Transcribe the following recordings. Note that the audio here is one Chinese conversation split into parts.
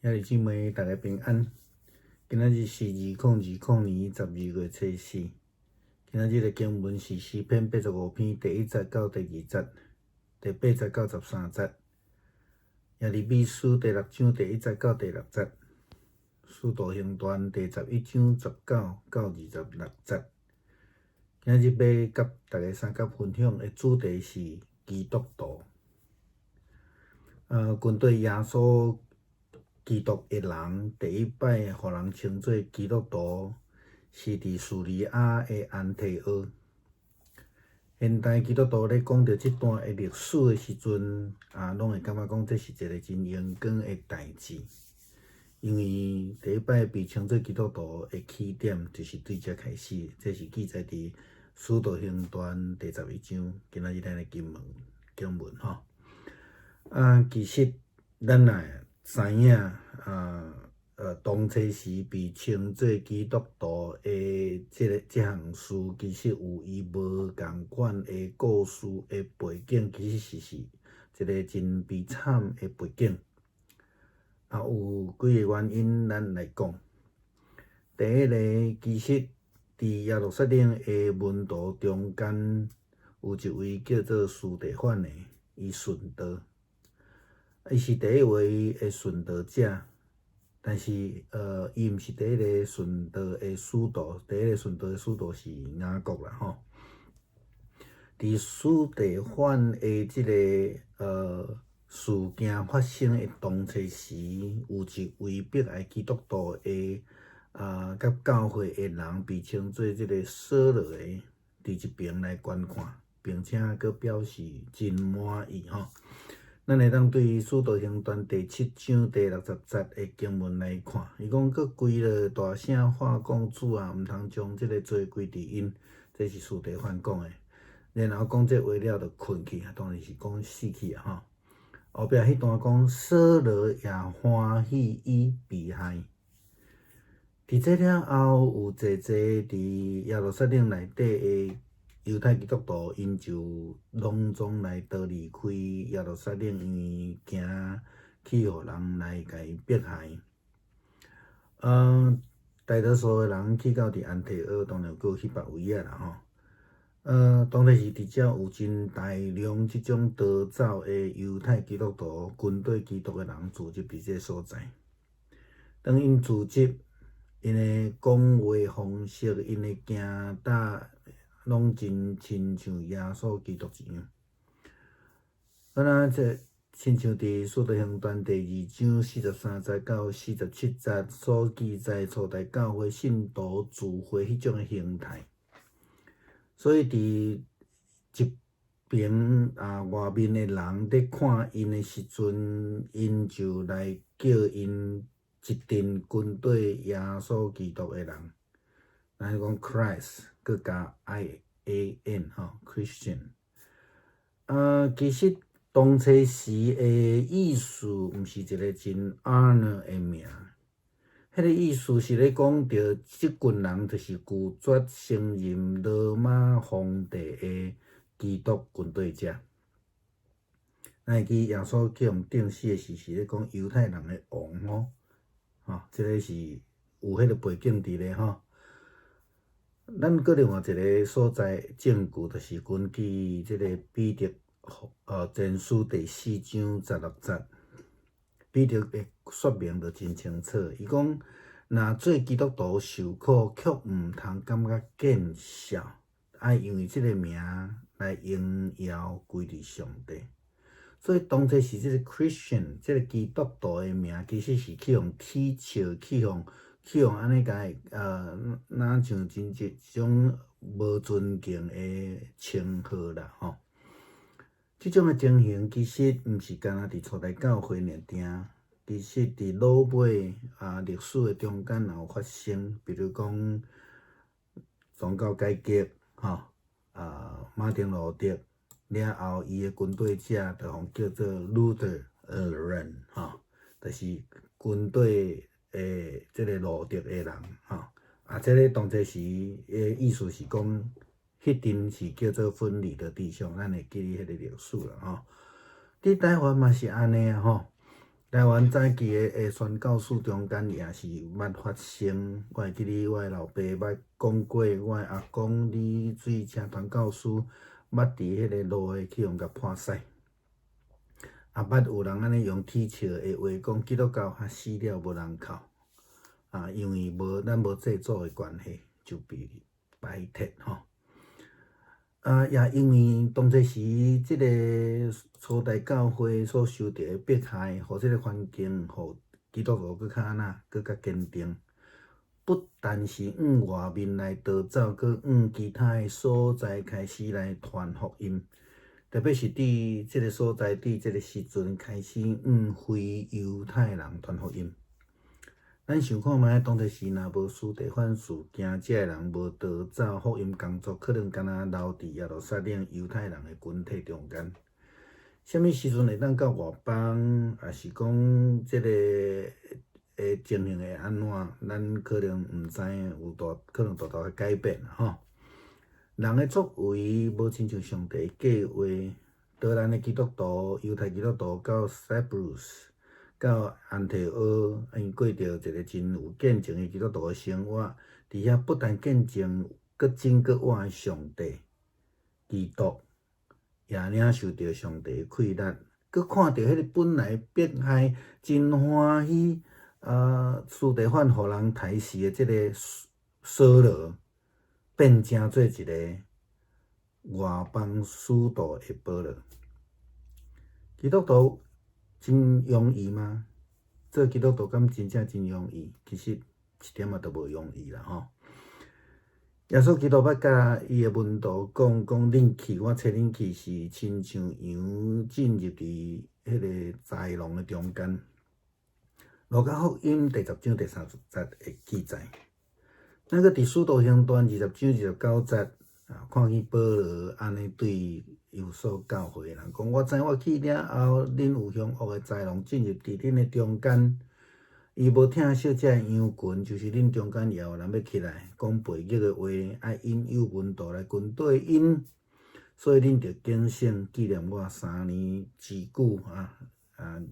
兄弟姊妹，大家平安。今仔日是2020年12月初4。今仔日的经文是诗篇85篇第1节到第2节，第8节到13节。耶利米书第6章第1节到第6节。使徒行传第11章19到26节。今仔日要甲大家三角分享的主题是基督徒。军队耶稣基督的人第一摆互人称作基督徒，是伫叙利亚的安提阿。现代基督徒咧讲到这段的历史的时阵，拢会感觉讲这是一个真荣光的代志，因为第一摆被称作基督徒的起点就是对这开始。这是记载伫使徒行传第11章，今仔日咱的经文吼。其实咱也知影，当初时被称作基督徒的这项事，其实有伊无共款的故事的背景，其实是一个真悲惨的背景。有几个原因，咱来讲。第一个，其实伫耶路撒冷的门徒中间，有一位叫做司提反的，伊顺道。伊是第一位的顺道者，但是伊毋是第一个顺道的使徒，第一个顺道的使徒是雅各啦吼。伫司提反的即个事件发生的当初时，有一位迫害基督徒的甲教会的人，被称作即个扫罗的，伫一边来观看，并且佫表示真满意吼。咱会当对《使徒行传》第7章第60节的经文来看，伊讲佫规了大声喊讲主啊，毋通将即个罪归伫因，这是司提反讲的。然后讲这话了就困去，当然是讲死去啊吼。后壁迄段讲扫罗也欢喜伊被害。伫这了后，有济伫耶路撒冷内底的犹太基督徒，因就拢总来逃离开耶路撒冷，因为惊去互人来甲伊迫害。大多数的人去到伫安提阿，当然佫有去别位啊啦吼。当然是伫遮有真大量即种逃走的犹太基督徒、军队基督的人聚集伫这所在。当因聚集，因的讲话方式、因的行踏，拢真亲像耶稣基督一样。这亲像伫《使徒行传》第2章43节到47节所记载初代教会信徒聚会迄种的形态。所以伫一边外面的人咧看因的时阵，因就来叫因一阵军队耶稣基督的人，咱讲 Christ， 佮加 IAN 吼 Christian。其实当初时的意思，毋是一个真 honor 的名。迄个意思是咧讲着，即群人就是拒绝承认罗马皇帝的基督军队者。咱会记耶稣去互钉死的时，是咧讲犹太人的王吼，即个是有迄个背景伫咧吼。咱搁另外一个所在证据，就是根据即个彼得前书第4章16节。彼得的说明就真清楚，伊讲若做基督徒受苦，却毋通感觉见笑，爱因为即个名来荣耀归伫上帝。所以当初是即个 Christian， 即个基督徒的名，其实是去互取笑，去互安尼甲哪像真一种无尊敬的称号啦吼。即种的情形其实毋是干那伫初代教会尔定，其实伫老尾历史的中间也有发生，比如讲宗教改革吼，马丁路德了后，伊的军队者就互叫做 Lutheran 吼，就是军队的即个路德的人吼。这个当初时的意思是讲。迄阵是叫做分离的弟兄，咱会记迄个历史啦吼。伫台湾嘛是安尼啊吼。台湾早期的宣教史中间也是捌发生。我会记得我的老爸捌讲过，我的阿公李水车传教士捌伫迄个路的去互甲破屎，也捌有人安尼用铁笑的话讲，基督教较死了无人靠。因为咱无祭祖的关系，就被排斥吼。也因为当初时即个初代教会所受到的迫害，互即个环境，互基督徒搁较安那，搁较坚定。不但是往外面来逃走，搁往其他的所在开始来传福音。特别是伫即个所在，伫即个时阵开始往非犹太人传福音。咱想看觅，当初时若无司提反事件，即个人无逃走，福音工作可能敢若留伫耶路撒冷犹太人的群体中间。什么时阵会当到外邦，也是讲即个情形会安怎，咱可能毋知影，可能大大的改变吼。人的作为无亲像上帝计划，荷兰的基督徒、犹太基督徒到塞浦路斯。到安提阿，因过着一个真有见证的基督徒的生活，伫遐不但见证搁真搁活的上帝基督，也领受着上帝的快乐，搁看到迄个本来迫害真欢喜，司提反互人杀死的即个扫罗，变成做一个外邦使徒的保罗。基督徒真容易吗？做基督徒敢真正真容易？其实一点仔都无容易啦吼。耶稣基督捌甲伊的门徒讲，恁去，我找恁去是亲像羊进入伫迄个豺狼的中间。路加福音第10章第30节的记载，咱搁伫使徒行传20章29节。看见保罗安尼对有所教诲人讲，我知我去了后，恁有凶恶的豺狼进入伫恁的中间，伊无疼惜这羊群，就是恁中间也有人要起来讲悖逆的话，爱引诱门徒来跟对因，所以恁着警醒，纪念我3年之久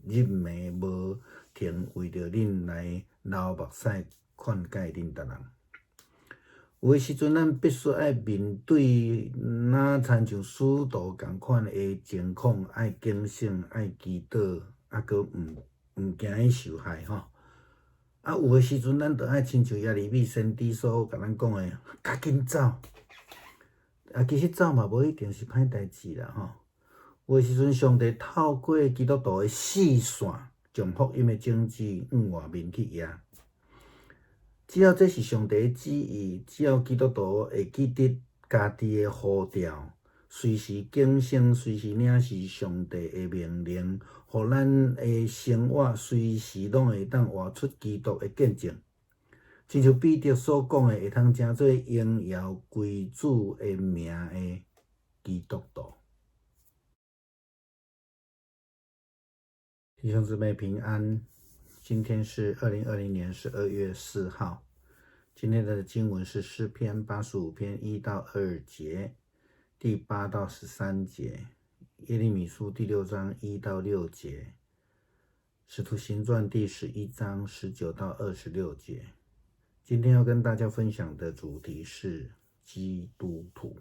日暝无停，为着恁来流目屎劝诫恁逐人。有诶时阵，咱必须爱面对若亲像使徒共款诶情况，爱警醒，爱祈祷，搁毋惊伊受害吼。有诶时阵，咱着爱亲像耶利米先知所甲咱讲诶，赶紧走。其实走嘛，无一定是歹代志啦吼。有诶时阵，上帝透过基督徒诶视线，将福音诶种子往外面去野。只要这是上帝的旨意，只要基督徒会记得家己的呼召，随时警醒，随时领受上帝的命令，互咱的生活随时拢会当活出基督的见证。亲像彼得所讲的，会通成做荣耀归主的名的基督徒。弟兄姊妹平安。今天是2020年12月4号。今天的经文是诗篇85篇1到2节，第8到13节，耶利米书第6章1到6节，使徒行传第11章19到26节。今天要跟大家分享的主题是基督徒。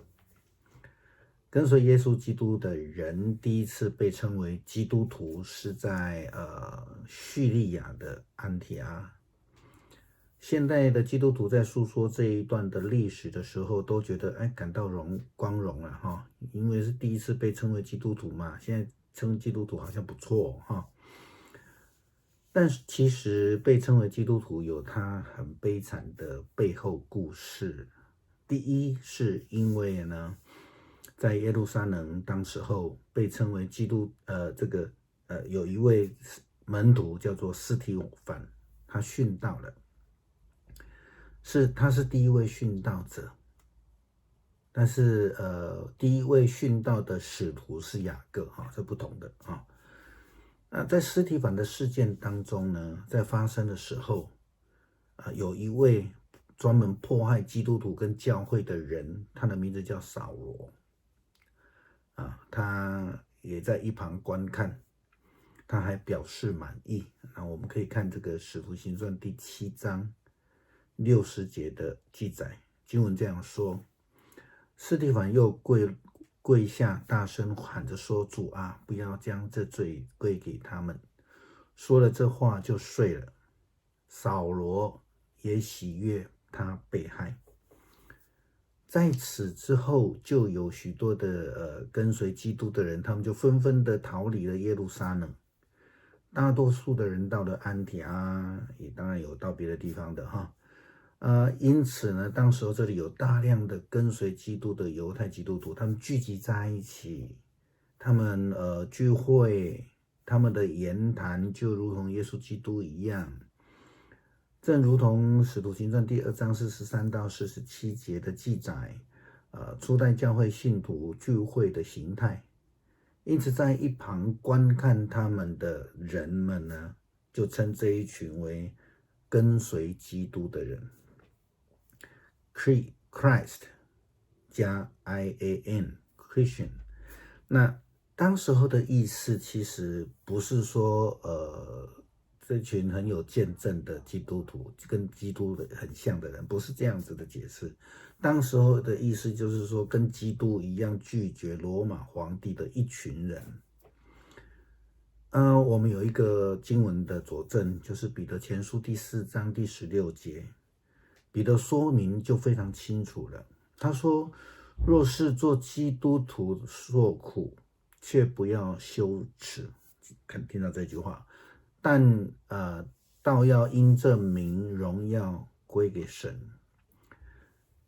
跟随耶稣基督的人第一次被称为基督徒是在叙利亚的安提阿。现代的基督徒在诉说这一段的历史的时候，都觉得感到光荣了哈，因为是第一次被称为基督徒嘛，现在称基督徒好像不错哈。但是其实被称为基督徒有它很悲惨的背后故事。第一是因为呢，在耶路撒冷当时候被称为有一位门徒叫做司提反，他殉道了。他是第一位殉道者，但是第一位殉道的使徒是雅各是不同的啊。那在司提反的事件当中呢，在发生的时候，有一位专门迫害基督徒跟教会的人，他的名字叫扫罗他也在一旁观看。他还表示满意。那我们可以看这个《使徒行传》第7章60节的记载，经文这样说：司提反又跪下，大声喊着说：“主啊，不要将这罪归给他们。”说了这话就睡了。扫罗也喜悦他被害。在此之后，就有许多的跟随基督的人，他们就纷纷的逃离了耶路撒冷。大多数的人到了安提阿，也当然有到别的地方的哈。因此呢，当时候这里有大量的跟随基督的犹太基督徒，他们聚集在一起，他们聚会，他们的言谈就如同耶稣基督一样。正如同使徒行传第2章43到47节的记载，初代教会信徒聚会的形态。因此在一旁观看他们的人们呢，就称这一群为跟随基督的人。Christ 加 IAN Christian。 那当时候的意思其实不是说这群很有见证的基督徒，跟基督很像的人，不是这样子的解释。当时候的意思就是说，跟基督一样拒绝罗马皇帝的一群人。我们有一个经文的佐证，就是彼得前书第4章第16节，彼得说明就非常清楚了。他说：“若是做基督徒受苦，却不要羞耻。”听到这句话，但倒要因这名荣耀归给神。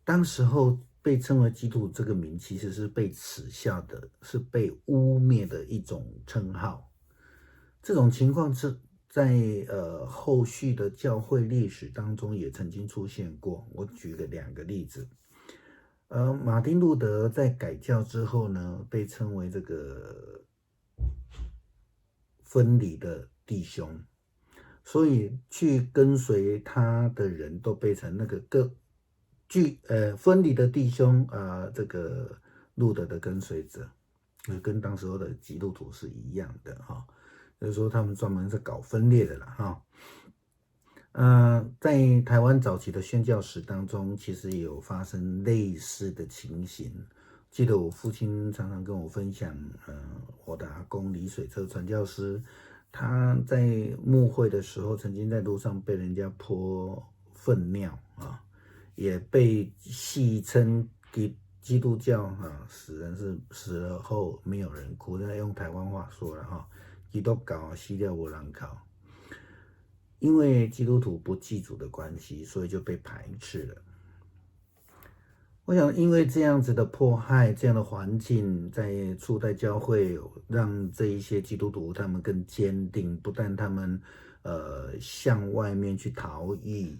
当时候被称为基督徒这个名，其实是被耻笑的，是被污蔑的一种称号。这种情况是在后续的教会历史当中也曾经出现过。我举2个例子。马丁路德在改教之后呢，被称为这个分离的弟兄，所以去跟随他的人都被成那个分离的弟兄这个路德的跟随者，跟当时候的基督徒是一样的哈。就是说他们专门是搞分裂的啦哈。在台湾早期的宣教史当中，其实也有发生类似的情形。记得我父亲常常跟我分享，我的阿公李水车传教师，他在牧会的时候，曾经在路上被人家泼粪尿也被戏称基督教死人是死了后没有人哭，那用台湾话说了基督教死了没人哭。因为基督徒不祭祖的关系，所以就被排斥了。我想因为这样子的迫害，这样的环境，在初代教会让这一些基督徒他们更坚定，不但他们向外面去逃逸，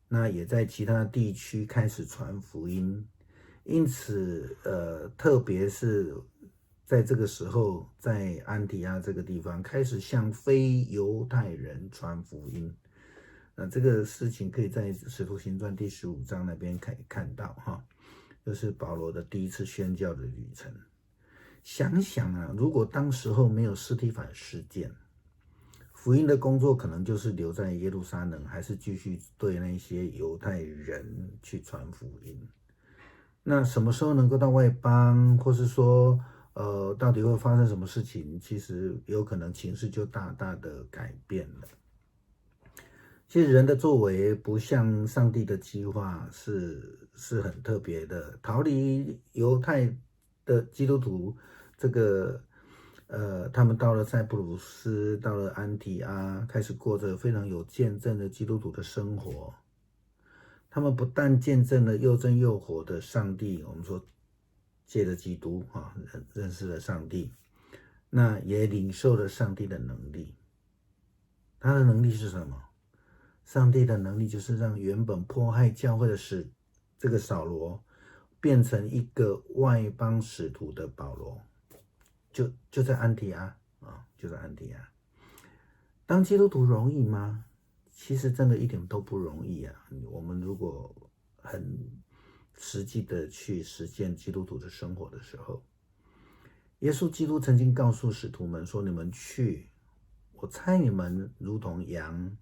那也在其他地区开始传福音。因此特别是在这个时候，在安提阿这个地方开始向非犹太人传福音。这个事情可以在使徒行传第15章那边可以看到就是保罗的第一次宣教的旅程。想想如果当时候没有司提反事件，福音的工作可能就是留在耶路撒冷，还是继续对那些犹太人去传福音。那什么时候能够到外邦，或是说到底会发生什么事情，其实有可能情势就大大的改变了。其实人的作为不像上帝的计划是很特别的。逃离犹太的基督徒，这个他们到了塞浦路斯，到了安提阿，开始过着非常有见证的基督徒的生活。他们不但见证了又真又活的上帝，我们说借着基督认识了上帝，那也领受了上帝的能力。他的能力是什么？上帝的能力就是让原本迫害教会的这个扫罗，变成一个外邦使徒的保罗，就在安提阿就在安提阿。当基督徒容易吗？其实真的一点都不容易我们如果很实际的去实践基督徒的生活的时候，耶稣基督曾经告诉使徒们说：“你们去，我猜你们如同羊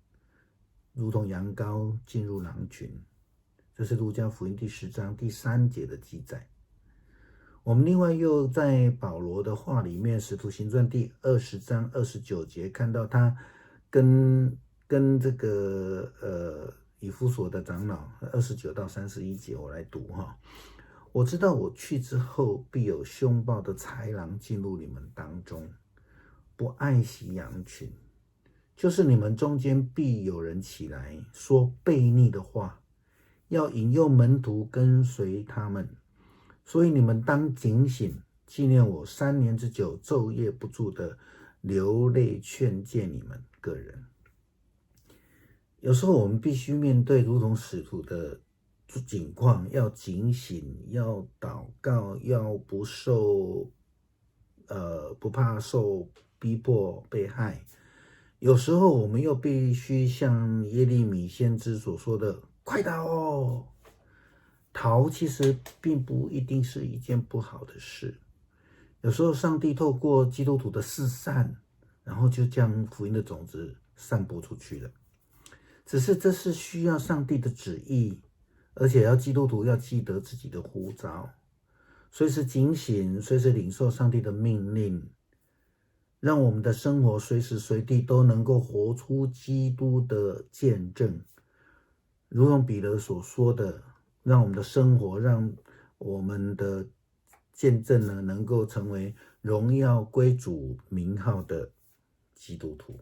羔进入狼群。这是路加福音第10章第3节的记载。我们另外又在保罗的话里面，使徒行传第20章29节看到他跟这个以弗所的长老29到31节，我来读哈。我知道我去之后，必有凶暴的豺狼进入你们当中，不爱惜羊群，就是你们中间必有人起来说悖逆的话，要引诱门徒跟随他们。所以你们当警醒，纪念我3年之久昼夜不住的流泪劝诫你们个人。有时候我们必须面对如同使徒的境况，要警醒，要祷告，要不怕受逼迫被害。有时候我们又必须像耶利米先知所说的，快逃！逃其实并不一定是一件不好的事。有时候上帝透过基督徒的四散，然后就将福音的种子散播出去了。只是这是需要上帝的旨意，而且基督徒要记得自己的呼召，随时警醒，随时领受上帝的命令，让我们的生活随时随地都能够活出基督的见证。如同彼得所说的，让我们的生活，让我们的见证呢，能够成为荣耀归主名号的基督徒。